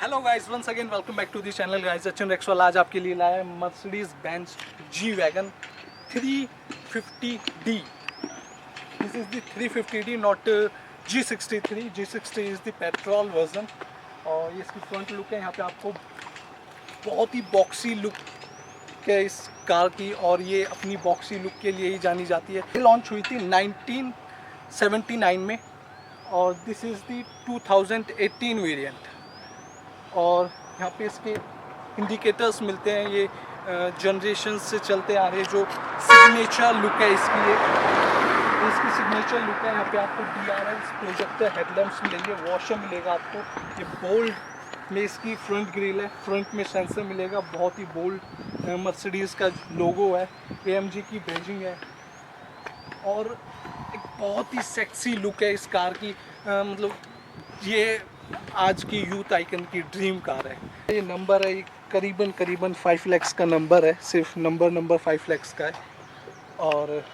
Hello guys, once again welcome back to the channel guys. अचन रेक्सवाल आज आपके लिए लाया है Mercedes Benz G wagon 350D। This is the 350D, not G63। G60 is the petrol version. और ये इसकी फ्रंट लुक है। यहाँ पे आपको बहुत ही बॉक्सी लुक है इस कार की, और ये अपनी बॉक्सी लुक के लिए ही जानी जाती है। ये लॉन्च हुई थी 1979 में, और दिस इज़ द 2018 वेरिएंट। और यहाँ पे इसके इंडिकेटर्स मिलते हैं, ये जनरेशन से चलते आ रहे जो सिग्नेचर लुक है इसकी सिग्नेचर लुक है। यहाँ पे आपको DRLs प्रोजेक्टर हेडलैम्प्स मिलेंगे, वॉशर मिलेगा आपको। ये बोल्ड में इसकी फ्रंट ग्रिल है, फ्रंट में सेंसर मिलेगा। बहुत ही बोल्ड मर्सिडीज़ का लोगो है, AMG की बैजिंग है, और एक बहुत ही सेक्सी लुक है इस कार की। मतलब ये आज की यूथ आइकन की ड्रीम कार है। ये नंबर है, करीबन 5 लाख का नंबर है, सिर्फ नंबर 5 लाख का है। और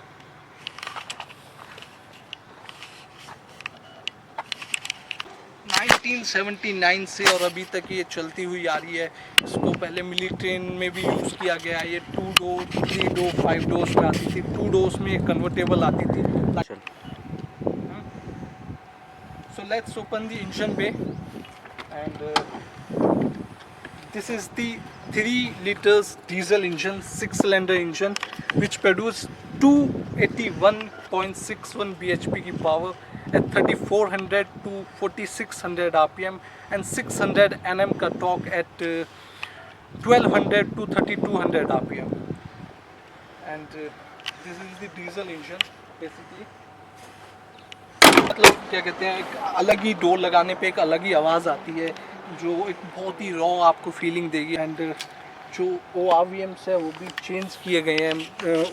नाइनटीन 79 से और अभी तक ये चलती हुई आ रही है। इसको पहले मिलिट्री ट्रेन में भी यूज़ किया गया है। ये 2 डोर, 3 डोर, 5 डोर्स में आती थी। 2 डोर्स में कन्वर्टेबल आती थी। So let's open the engine bay, and this is the 3 liters diesel engine, 6-cylinder engine, which produce 281.61 bhp की power at 3400 to 4600 rpm and 600 Nm का torque at 1200 to 3200 rpm, and this is the diesel engine basically। मतलब क्या कहते हैं, एक अलग ही door लगाने पे एक अलग ही आवाज़ आती है, जो एक बहुत ही रॉ आपको फीलिंग देगी। एंड जो ORVMs है वो भी चेंज किए गए हैं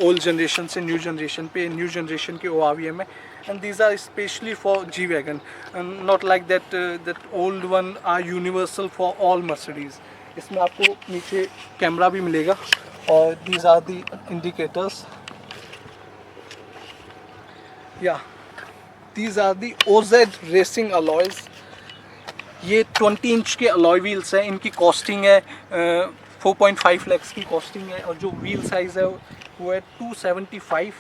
ओल्ड जनरेशन से न्यू जनरेशन पे। न्यू जनरेशन के ORVM है, and these are specially for G wagon, not like that old one or universal for all Mercedes. इसमें आपको नीचे कैमरा भी मिलेगा, और दीज आर दी इंडिकेटर्स। या These are the OZ Racing alloys। ये 20 इंच के अलॉय व्हील्स हैं। इनकी कॉस्टिंग है 4.5 लाख की कॉस्टिंग है, और जो व्हील साइज़ है वो है 275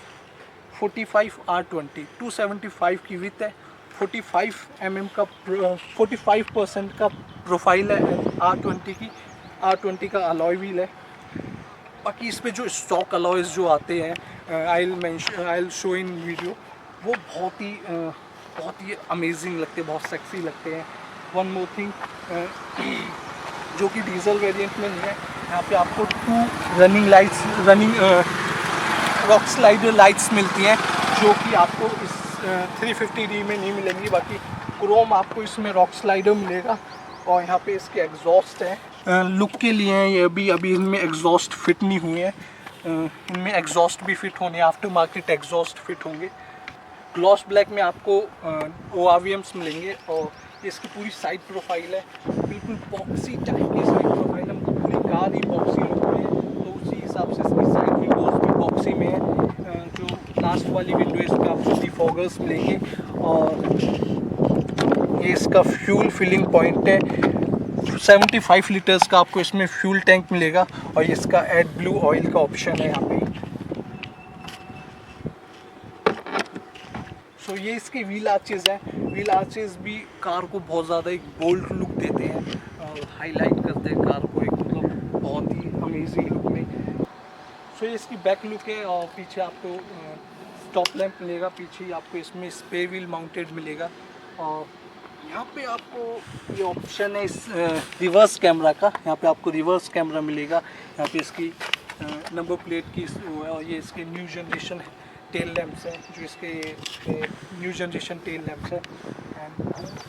45 R20। 275 की विथ है, 45 mm का 45% का प्रोफाइल है R20 का अलॉय व्हील है। बाकी इस पे जो स्टॉक अलॉयज़ जो आते हैं, आई शो इन वीडियो, वो बहुत ही अमेजिंग लगते हैं, बहुत सेक्सी लगते हैं। वन मोर थिंग जो कि डीजल वेरिएंट में नहीं है, यहाँ पे आपको 2 रनिंग रॉक स्लाइडर लाइट्स मिलती हैं, जो कि आपको इस 350D में नहीं मिलेंगी। बाकी क्रोम आपको इसमें रॉक स्लाइडर मिलेगा, और यहाँ पे इसके एग्जॉस्ट हैं लुक के लिए हैं। ये अभी इनमें एग्जॉस्ट फिट नहीं हुए हैं, इनमें एग्जॉस्ट भी फिट होने, आफ्टर मार्केट एग्जॉस्ट फिट होंगे। ग्लॉस ब्लैक में आपको ORVMs मिलेंगे, और इसकी पूरी साइड प्रोफाइल है, बिल्कुल बॉक्सी टाइप की साइड प्रोफाइल है। मतलब पूरी कार ही बॉक्सी लुक में है, तो उसी हिसाब से इसकी साइड विंडोज़ भी बॉक्सी में है। जो लास्ट वाली विंडो है, इसमें आपको डिफॉगर्स मिलेंगे, और ये इसका फ्यूल फिलिंग पॉइंट है। 75 लीटर्स का आपको इसमें फ्यूल टैंक मिलेगा, और ये इसका एड ब्लू ऑयल का ऑप्शन है यहाँ पे। सो ये इसके व्हील आर्चेज़ हैं। व्हील आर्चेज़ भी कार को बहुत ज़्यादा एक बोल्ड लुक देते हैं, और हाईलाइट करते हैं कार को एक मतलब बहुत ही अमेजिंग लुक में। सो ये इसकी बैक लुक है, और पीछे आपको स्टॉप लैंप मिलेगा। पीछे आपको इसमें स्पेयर व्हील माउंटेड मिलेगा, और यहाँ पे आपको ये ऑप्शन है इस रिवर्स कैमरा का। यहाँ पे आपको रिवर्स कैमरा मिलेगा। यहाँ पे इसकी नंबर प्लेट की वो है, और ये इसके न्यू जनरेशन टेल लैंप्स हैं, जो इसके न्यू जनरेशन टेल लैंप्स है। एंड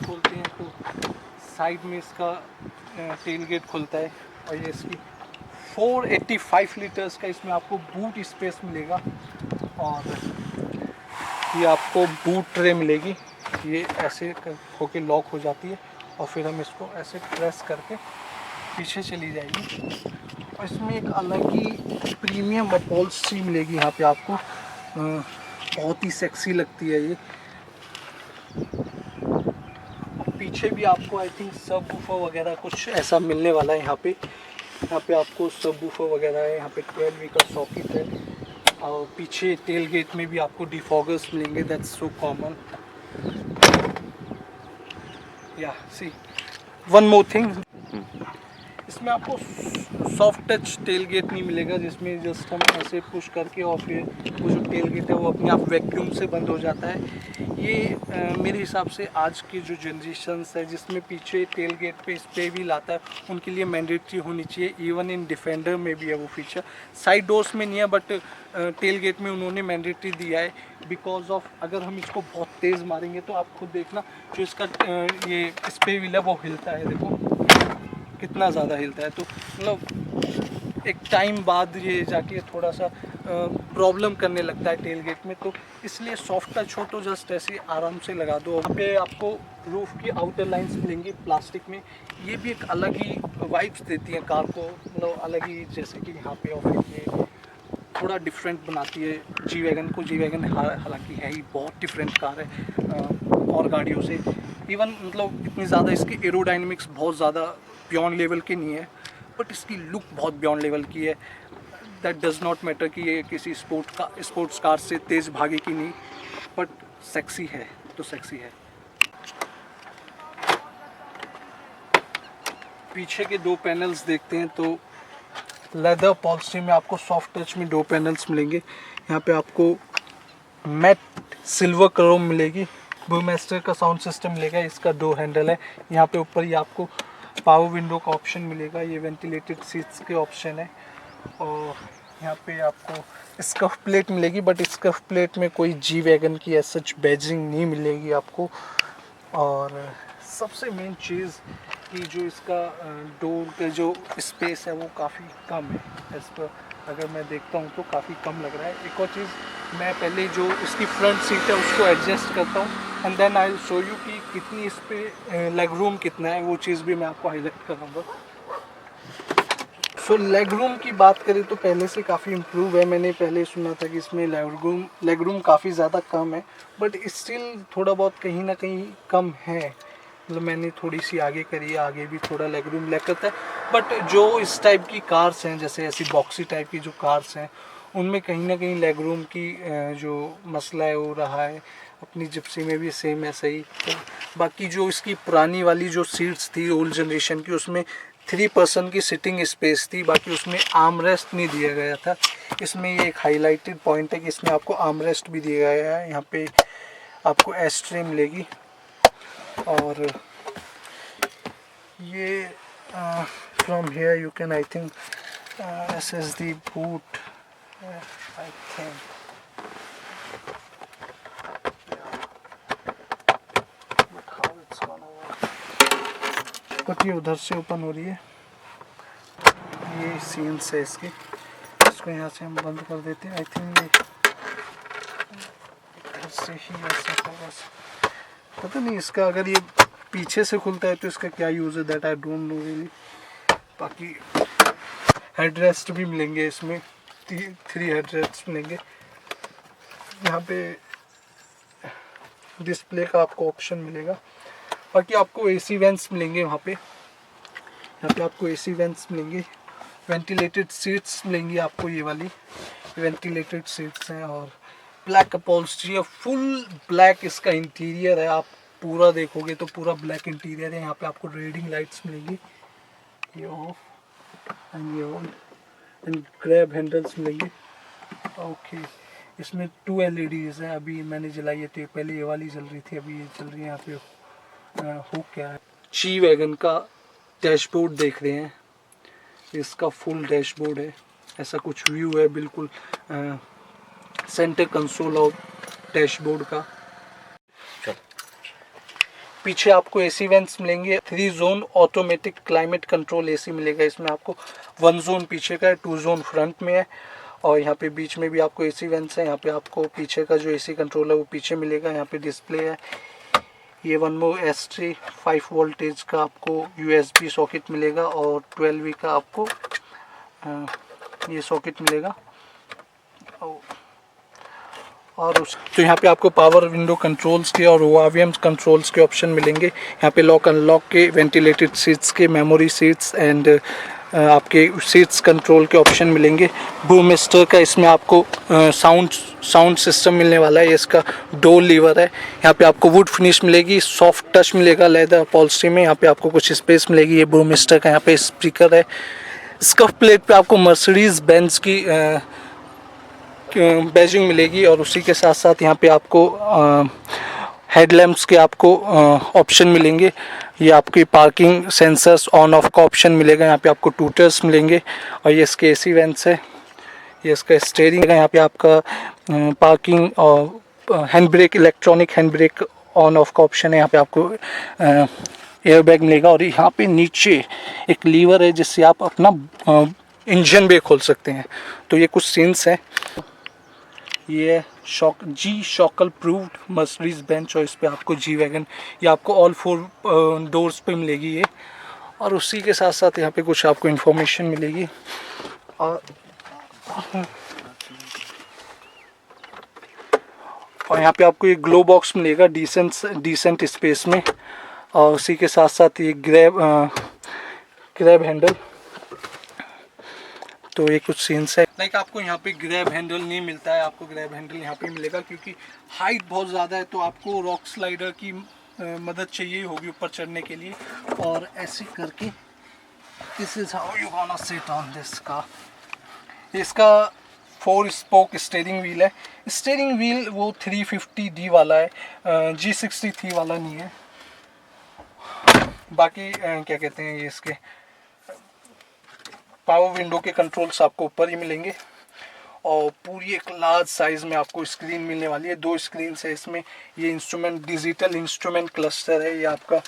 खोलते हैं तो साइड में इसका टेल गेट खुलता है, और ये इसकी 485 लीटर्स का इसमें आपको बूट स्पेस मिलेगा, और ये आपको बूट ट्रे मिलेगी। ये ऐसे होके लॉक हो जाती है, और फिर हम इसको ऐसे प्रेस करके पीछे चली जाएगी। और इसमें एक अलग ही प्रीमियम अपॉल्स्ट्री मिलेगी यहाँ पे आपको, बहुत ही सेक्सी लगती है ये। पीछे भी आपको आई थिंक सब वूफर वगैरह कुछ ऐसा मिलने वाला है। यहाँ पे आपको सब वूफर वगैरह है। यहाँ पे 12V का सॉकेट है और पीछे टेल गेट में भी आपको डिफॉगर्स मिलेंगे, दैट्स सो कॉमन। या सी वन मोर थिंग, इसमें आपको सॉफ्ट टच टेल गेट नहीं मिलेगा जिसमें जस्ट हम ऐसे पुश करके और फिर वो जो टेल गेट है वो अपने आप वैक्यूम से बंद हो जाता है। ये मेरे हिसाब से आज की जो जनरेशन्स है जिसमें पीछे टेल गेट पे स्प्रे व्हील आता है उनके लिए मैंडेटरी होनी चाहिए। इवन इन डिफेंडर में भी है वो फीचर, साइड डोर्स में नहीं है बट टेल गेट में उन्होंने मैंडेटरी दिया है बिकॉज ऑफ अगर हम इसको बहुत तेज़ मारेंगे तो आप खुद देखना जो इसका ये स्प्रे व्हील है वो हिलता है, देखो कितना ज़्यादा हिलता है। तो मतलब एक टाइम बाद ये जाके थोड़ा सा प्रॉब्लम करने लगता है टेल गेट में, तो इसलिए सॉफ्ट टच हो तो जस्ट ऐसे आराम से लगा दो। यहाँ पे आपको रूफ की आउटर लाइंस मिलेंगी प्लास्टिक में, ये भी एक अलग ही वाइब्स देती हैं कार को, मतलब अलग ही, जैसे कि यहाँ पे और ये थोड़ा डिफरेंट बनाती है जी वैगन को। जी वैगन हालांकि है ही बहुत डिफरेंट कार है और गाड़ियों से, इवन मतलब इतनी ज़्यादा इसकी एरोडायनेमिक्स बहुत ज़्यादा बियॉन्ड लेवल की नहीं है बट इसकी लुक बहुत बियॉन्ड लेवल की है। दैट डज़ नॉट मैटर कि ये किसी स्पोर्ट्स कार से तेज़ भागे की नहीं, बट सेक्सी है तो सेक्सी है। पीछे के दो पैनल्स देखते हैं तो लेदर पॉलिसी में आपको सॉफ्ट टच में दो पैनल्स मिलेंगे। यहाँ पे आपको मैट सिल्वर क्रोम मिलेगी, बूमैस्टर का साउंड सिस्टम मिलेगा, इसका दो हैंडल है। यहाँ पे ऊपर ही आपको पावर विंडो का ऑप्शन मिलेगा, ये वेंटिलेटेड सीट्स के ऑप्शन है। और यहाँ पे आपको स्कफ प्लेट मिलेगी बट स्कफ प्लेट में कोई जी वैगन की ऐसा सच बैजिंग नहीं मिलेगी आपको। और सबसे मेन चीज़ कि जो इसका डोर का जो स्पेस है वो काफ़ी कम है, इस पर अगर मैं देखता हूँ तो काफ़ी कम लग रहा है। एक और चीज़, मैं पहले जो इसकी फ्रंट सीट है उसको एडजस्ट करता हूँ and then I will show you कि कितनी इस पर लेग रूम कितना है, वो चीज़ भी मैं आपको हाईलाइट करूँगा। सो लेग रूम की बात करें तो पहले से काफ़ी इम्प्रूव है। मैंने पहले सुना था कि इसमें लेग रूम काफ़ी ज़्यादा कम है बट स्टिल थोड़ा बहुत कहीं ना कहीं कम है। मतलब मैंने थोड़ी सी आगे करी है, आगे भी थोड़ा लेग रूम लग करता है बट जो इस टाइप की कार्स हैं, जैसे ऐसी बॉक्सी टाइप की जो कार्स हैं, उनमें कहीं ना कहीं लेग रूम की जो मसला है वो रहा है। अपनी जिप्सी में भी सेम ऐसा ही। तो बाकी जो इसकी पुरानी वाली जो सीट्स थी ओल्ड जनरेशन की, उसमें 3 पर्सन की सिटिंग स्पेस थी, बाकी उसमें आर्म रेस्ट नहीं दिया गया था। इसमें ये एक हाईलाइटेड पॉइंट है कि इसमें आपको आर्म रेस्ट भी दिया गया है। यहाँ पे आपको एस्ट्रे मिलेगी और ये from here you can I think access the boot, I think. But how it's gonna work? But ये उधर से ओपन हो रही है, ये सीन्स है इसके, इसको यहाँ से हम बंद कर देते हैं। आई थिंक ये इधर से ही ऐसा होगा, पता नहीं इसका अगर ये पीछे से खुलता है तो इसका क्या यूज़ है, that I don't know really. बाकी हेड रेस्ट भी मिलेंगे इसमें, 3 हेड रेस्ट मिलेंगे। यहाँ पे डिस्प्ले का आपको ऑप्शन मिलेगा। बाकी आपको एसी वेंट्स मिलेंगे यहाँ पे आपको एसी वेंट्स मिलेंगे, वेंटिलेटेड सीट्स मिलेंगी आपको, ये वाली वेंटिलेटेड सीट्स हैं। और ब्लैक अपॉल्स्ट्री है, फुल ब्लैक इसका इंटीरियर है। आप पूरा देखोगे तो पूरा ब्लैक इंटीरियर है। यहाँ पे आपको रीडिंग लाइट्स मिलेंगी, ये ऑफ एंड ये ऑन, एंड ग्रैब हैंडल्स मिलेंगे। ओके, इसमें 2 LEDs हैं, अभी मैंने जलाई है तो पहले ये वाली जल रही थी, अभी ये चल रही है। यहाँ पे हुक क्या है, जी वैगन का डैशबोर्ड देख रहे हैं, इसका फुल डैशबोर्ड है, ऐसा कुछ व्यू है बिल्कुल सेंटर कंसोल और डैशबोर्ड का। पीछे आपको एसी वेंट्स मिलेंगे, 3 zone automatic climate control AC मिलेगा। इसमें आपको 1 जोन पीछे का है, 2 जोन फ्रंट में है। और यहाँ पे बीच में भी आपको एसी वेंट्स है। यहाँ पे आपको पीछे का जो एसी कंट्रोल है वो पीछे मिलेगा। यहाँ पे डिस्प्ले है, ये 1 मोर S3 5 वोल्टेज का आपको USB सॉकेट मिलेगा और 12V का आपको ये सॉकेट मिलेगा। और तो यहाँ पे आपको पावर विंडो कंट्रोल्स के और ORVM कंट्रोल्स के ऑप्शन मिलेंगे। यहाँ पे लॉक अनलॉक के, वेंटिलेटेड सीट्स के, मेमोरी सीट्स एंड आपके सीट्स कंट्रोल के ऑप्शन मिलेंगे। बूमिस्टर का इसमें आपको साउंड सिस्टम मिलने वाला है। ये इसका डोर लीवर है। यहाँ पे आपको वुड फिनिश मिलेगी, सॉफ्ट टच मिलेगा लेदर अपॉल्स्ट्री में। यहाँ पे आपको कुछ स्पेस मिलेगी। ये बूमिस्टर का यहाँ पे स्पीकर है। स्कफ प्लेट पे आपको मर्सिडीज बेंज की बैजिंग मिलेगी और उसी के साथ साथ यहाँ पे आपको हेडलैम्प्स के आपको ऑप्शन मिलेंगे। ये आपकी पार्किंग सेंसर्स ऑन ऑफ का ऑप्शन मिलेगा। यहाँ पे आपको टूटर्स मिलेंगे और ये इसके AC वेंट्स है। ये इसका स्टीयरिंग है। यहाँ पे आपका पार्किंग और hand brake, electronic hand brake on off का ऑप्शन है। यहाँ पे आपको एयरबैग मिलेगा और यहाँ पे नीचे एक लीवर है जिससे आप अपना इंजन भी खोल सकते हैं। तो ये कुछ सीन्स हैं। ये शॉकल प्रूव्ड मर्सिडीज बेंच और इस पे आपको जी वैगन, ये आपको ऑल 4 डोर्स पे मिलेगी ये। और उसी के साथ साथ यहाँ पे कुछ आपको इन्फॉर्मेशन मिलेगी। और यहाँ पे आपको ये ग्लो बॉक्स मिलेगा डिसेंट स्पेस में। और उसी के साथ साथ ये ग्रैब हैंडल। तो ये कुछ सीन्स है। लाइक आपको यहाँ पे ग्रैब हैंडल नहीं मिलता है, आपको ग्रैब हैंडल यहाँ पे मिलेगा क्योंकि हाइट बहुत ज़्यादा है। तो आपको रॉक स्लाइडर की मदद चाहिए होगी ऊपर चढ़ने के लिए। और ऐसे करके this is how you gonna sit on this car. इसका 4 स्पोक स्टीयरिंग व्हील है। स्टीयरिंग व्हील वो 350D वाला है, G63 वाला नहीं है। बाकी क्या कहते हैं, ये इसके पावर विंडो के कंट्रोल्स आपको ऊपर ही मिलेंगे। और पूरी एक लार्ज साइज़ में आपको स्क्रीन मिलने वाली है। 2 स्क्रीन है इसमें। ये डिजिटल इंस्ट्रूमेंट क्लस्टर है। ये आपका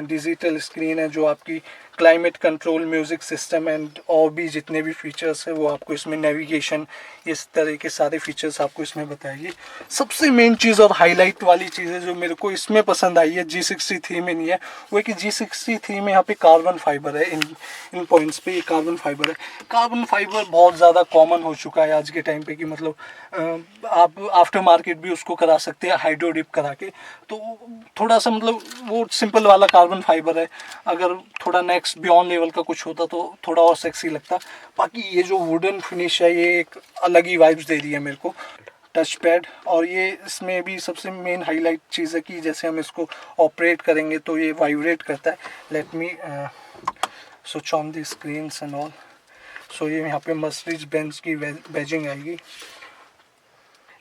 डिजिटल स्क्रीन है जो आपकी climate control, music system and और भी जितने भी फीचर्स है वो आपको इसमें, नेविगेशन, इस तरह के सारे फीचर्स आपको इसमें बताइए। सबसे मेन चीज़ और हाईलाइट वाली चीज़ है जो मेरे को इसमें पसंद आई है, G63 में नहीं है, वो है कि G63 में यहाँ पे कार्बन फाइबर है। इन पॉइंट्स पे ये कार्बन फाइबर है। कार्बन फाइबर बहुत ज़्यादा कॉमन हो चुका है आज के टाइम पे कि मतलब आप आफ्टर मार्केट भी उसको करा सकते हैं हाइड्रो डिप करा के। तो थोड़ा सा मतलब वो सिंपल वाला कार्बन फाइबर है। अगर थोड़ा नेक्स्ट बियॉन्ड लेवल का कुछ होता तो थोड़ा और सेक्सी लगता। बाकी ये जो वुडन फिनिश है ये एक अलग ही वाइब्स दे रही है मेरे को। टच पैड, और ये इसमें भी सबसे मेन हाईलाइट चीज़ है कि जैसे हम इसको ऑपरेट करेंगे तो ये वाइब्रेट करता है। Let me switch on the screens and all. So ये यहाँ पे मर्सिडीज बेंज की बैजिंग आएगी।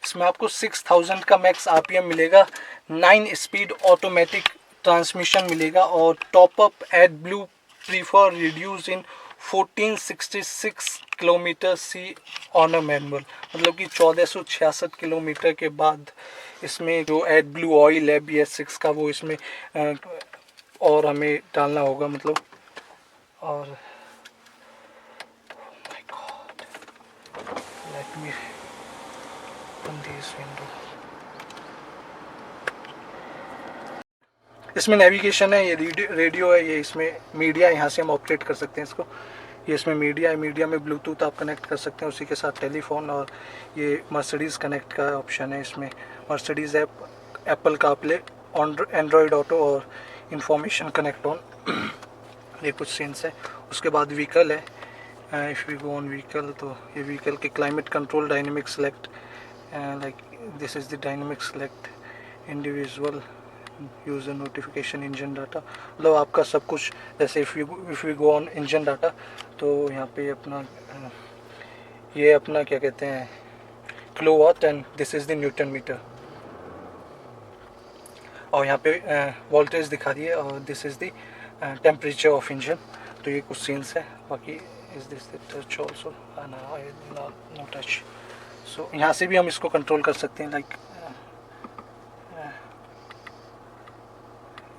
इसमें आपको 6000 का मैक्स RPM मिलेगा, 9 स्पीड ऑटोमेटिक ट्रांसमिशन मिलेगा और top up ad blue prefer reduce in 1466 kilometer see on a manual. मतलब कि 1466 किलोमीटर के बाद इसमें जो एड ब्लू ऑयल है BS6 का वो इसमें और हमें डालना होगा मतलब। और let me open this window। इसमें नेविगेशन है, ये रेडियो है, ये इसमें मीडिया, यहाँ से हम ऑपरेट कर सकते हैं इसको। ये इसमें मीडिया है, मीडिया में ब्लूटूथ आप कनेक्ट कर सकते हैं, उसी के साथ टेलीफोन। और ये मर्सिडीज़ कनेक्ट का ऑप्शन है इसमें। Mercedes app, Apple CarPlay, Android auto और इंफॉर्मेशन कनेक्ट ऑन। ये कुछ सीन्स है। उसके बाद व्हीकल है। If we go on vehicle तो ये व्हीकल के climate control, dynamic select, like this is the dynamic select, individual user notification, engine data. मतलब आपका सब कुछ। जैसे if we go on engine data तो यहाँ पे अपना ये अपना क्या कहते हैं kilowatt and this is the newton metre. और यहाँ पे वोल्टेज दिखा दिए और this is the temperature of engine. तो ये कुछ सीन्स है। बाकी is this the touch also? No touch। so यहाँ से भी हम इसको कंट्रोल कर सकते हैं। like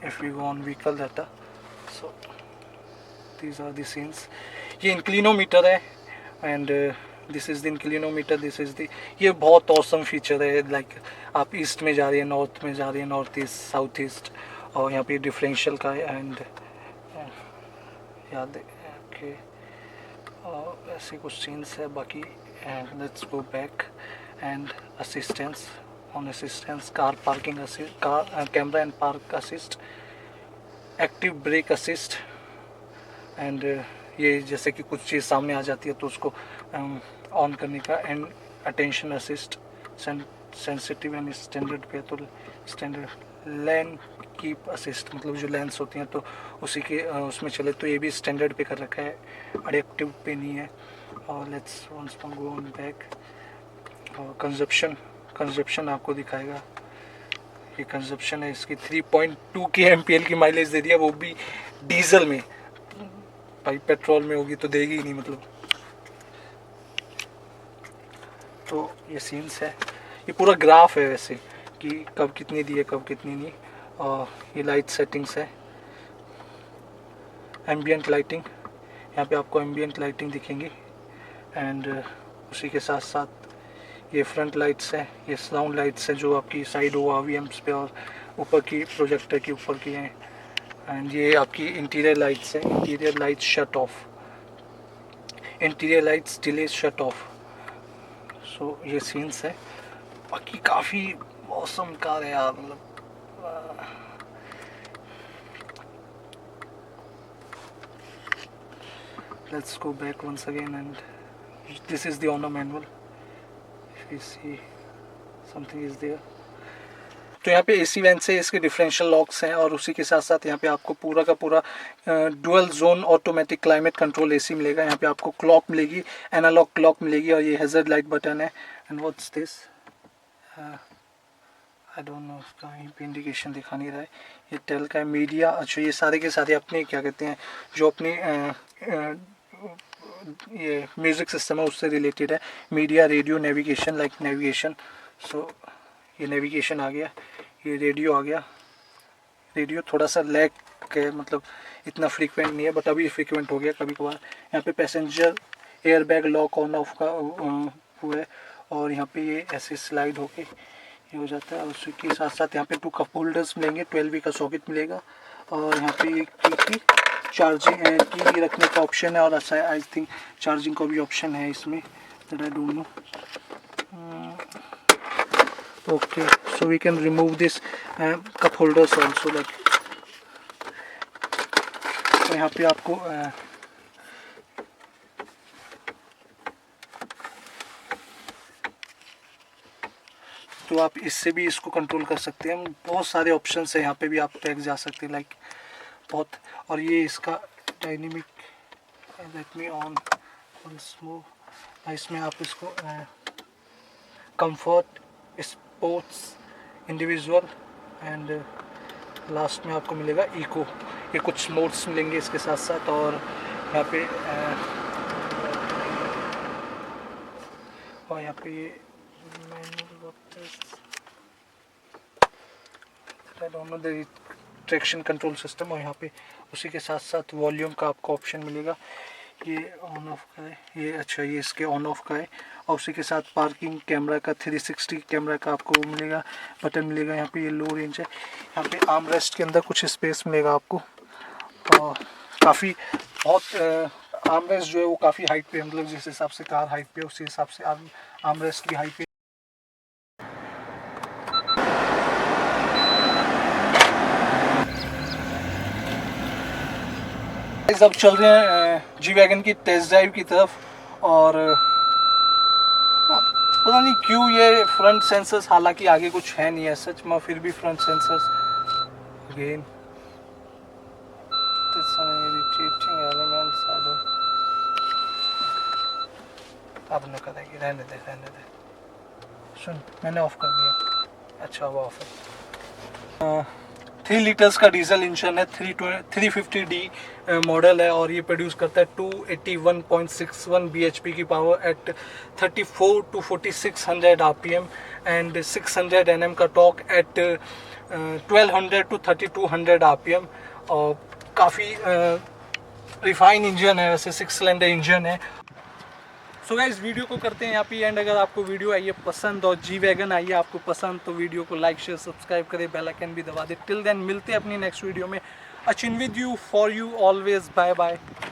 if we go on vehicle data, so these are the scenes। ये इंक्लिनोमीटर है and this is the inclinometer, this is the, ये बहुत ऑसम फीचर है। लाइक आप ईस्ट में जा रही है, नॉर्थ में जा रही है, नॉर्थ ईस्ट, साउथ ईस्ट, और यहाँ पे डिफरेंशियल का है एंड याद है ओके। ऐसे कुछ सीन्स है। बाकी let's go back and assistance, on assistance, car parking assist, car camera and park assist, active brake assist and ये जैसे कि कुछ चीज़ सामने आ जाती है तो उसको ऑन करने का, and attention assist, sensitive and standard पे तो स्टैंडर्ड, लैन कीप असिस्ट, मतलब जो लेंस होती हैं तो उसी के उसमें चले, तो ये भी स्टैंडर्ड पे कर रखा है, एडिक्टिव पे नहीं है। और let's once go on back, और कंजप्शन आपको दिखाएगा, ये कंजप्शन है इसकी 3.2 के एमपीएल की माइलेज दे दिया, वो भी डीजल में, भाई पेट्रोल में होगी तो देगी ही नहीं मतलब। तो ये सीन्स है, ये पूरा ग्राफ है वैसे कि कब कितनी दी है कब कितनी नहीं। और ये लाइट सेटिंग्स है, एम्बियंट लाइटिंग, यहाँ पे आपको एम्बियंट लाइटिंग दिखेंगी, एंड उसी के साथ साथ ये फ्रंट लाइट्स हैं, ये साउंड लाइट्स हैं जो आपकी साइड ORVMs पे और ऊपर की प्रोजेक्टर के ऊपर की हैं, एंड ये आपकी इंटीरियर लाइट्स हैं, interior lights shut off, interior lights delay shut off. So ये सीन्स है, बाकी काफ़ी मौसम कार है यार, मतलब let's go back once again, and this is the owner manual, if you see something is there. तो यहाँ पे एसी वेंट से इसके डिफरेंशियल लॉक्स हैं, और उसी के साथ साथ यहाँ पे आपको पूरा का पूरा dual zone automatic climate control AC मिलेगा। यहाँ पे आपको क्लॉक मिलेगी, एनालॉग क्लॉक मिलेगी, और ये हैजर्ड लाइट बटन है। And what's this, I don't know, उसका यहीं पे इंडिकेशन दिखा नहीं रहा है, ये टेल का है। मीडिया, अच्छा ये सारे के सारे अपने क्या कहते हैं जो अपनी ये म्यूज़िक सिस्टम है उससे रिलेटेड है, media, radio, navigation, like navigation. So ये नेविगेशन आ गया, ये रेडियो आ गया, रेडियो थोड़ा सा लैग है, मतलब इतना फ्रीक्वेंट नहीं है, बट अभी फ्रीक्वेंट हो गया कभी कभार। यहाँ पे passenger air bag lock on off का वो है, और यहाँ पे ये ऐसे स्लाइड होके ये हो जाता है। और उसी के साथ साथ यहाँ पे 2 कप होल्डर्स मिलेंगे, 12V का सॉकेट मिलेगा, और यहाँ पे ये की चार्जिंग की रखने का ऑप्शन है, और अच्छा आई थिंक चार्जिंग का भी ऑप्शन है इसमें, that I don't know. Okay, so we can remove this cup holders also, like तो यहाँ पे आपको तो आप इससे भी इसको कंट्रोल कर सकते हैं, बहुत सारे ऑप्शंस है यहाँ पे भी, आप टैग जा सकते हैं लाइक बहुत। और ये इसका dynamic, let me on once more, इसमें आप इसको comfort, sports, individual, and last में आपको मिलेगा इको, ये कुछ मोड्स मिलेंगे इसके साथ साथ। और यहाँ पे ये ट्रैक्शन कंट्रोल सिस्टम, और यहाँ पे उसी के साथ साथ वॉल्यूम का आपको ऑप्शन मिलेगा, ये ऑन ऑफ का है, ये अच्छा ये इसके ऑन ऑफ का है। और उसी के साथ पार्किंग कैमरा का 360 कैमरा का आपको मिलेगा, बटन मिलेगा। यहाँ पे ये लो रेंज है, यहाँ पे आर्म रेस्ट के अंदर कुछ स्पेस मिलेगा आपको, और काफ़ी बहुत आर्म रेस्ट जो है वो काफ़ी हाइट पे, मतलब जिस हिसाब से कार हाइट पे उसी हिसाब से आर्म रेस्ट भी हाइट पे। अब चल रहे हैं जी वैगन की टेस्ट ड्राइव की तरफ, और पता नहीं क्यों ये फ्रंट सेंसर्स, हालांकि आगे कुछ है नहीं है सच में, फिर भी फ्रंट सेंसर्स अगेन अब न करेगी, रहने दे सुन, मैंने ऑफ कर दिया। अच्छा वो ऑफ है। 3 लीटर्स का डीजल इंजन है, 350D मॉडल है, और ये प्रोड्यूस करता है 281.61 bhp की power at 34 to 4600 RPM, and 600 Nm का टॉर्क एट 1200 to 3200 RPM। और काफ़ी रिफाइन इंजन है, वैसे 6 सिलेंडर इंजन है। सो गाइस वीडियो को करते हैं यहाँ पे एंड। अगर आपको वीडियो आई है पसंद और जी वैगन आई है आपको पसंद, तो वीडियो को लाइक शेयर सब्सक्राइब करें, बेल आइकन भी दबा दे। टिल देन मिलते हैं अपनी नेक्स्ट वीडियो में। अचिन with you, for you always, bye bye.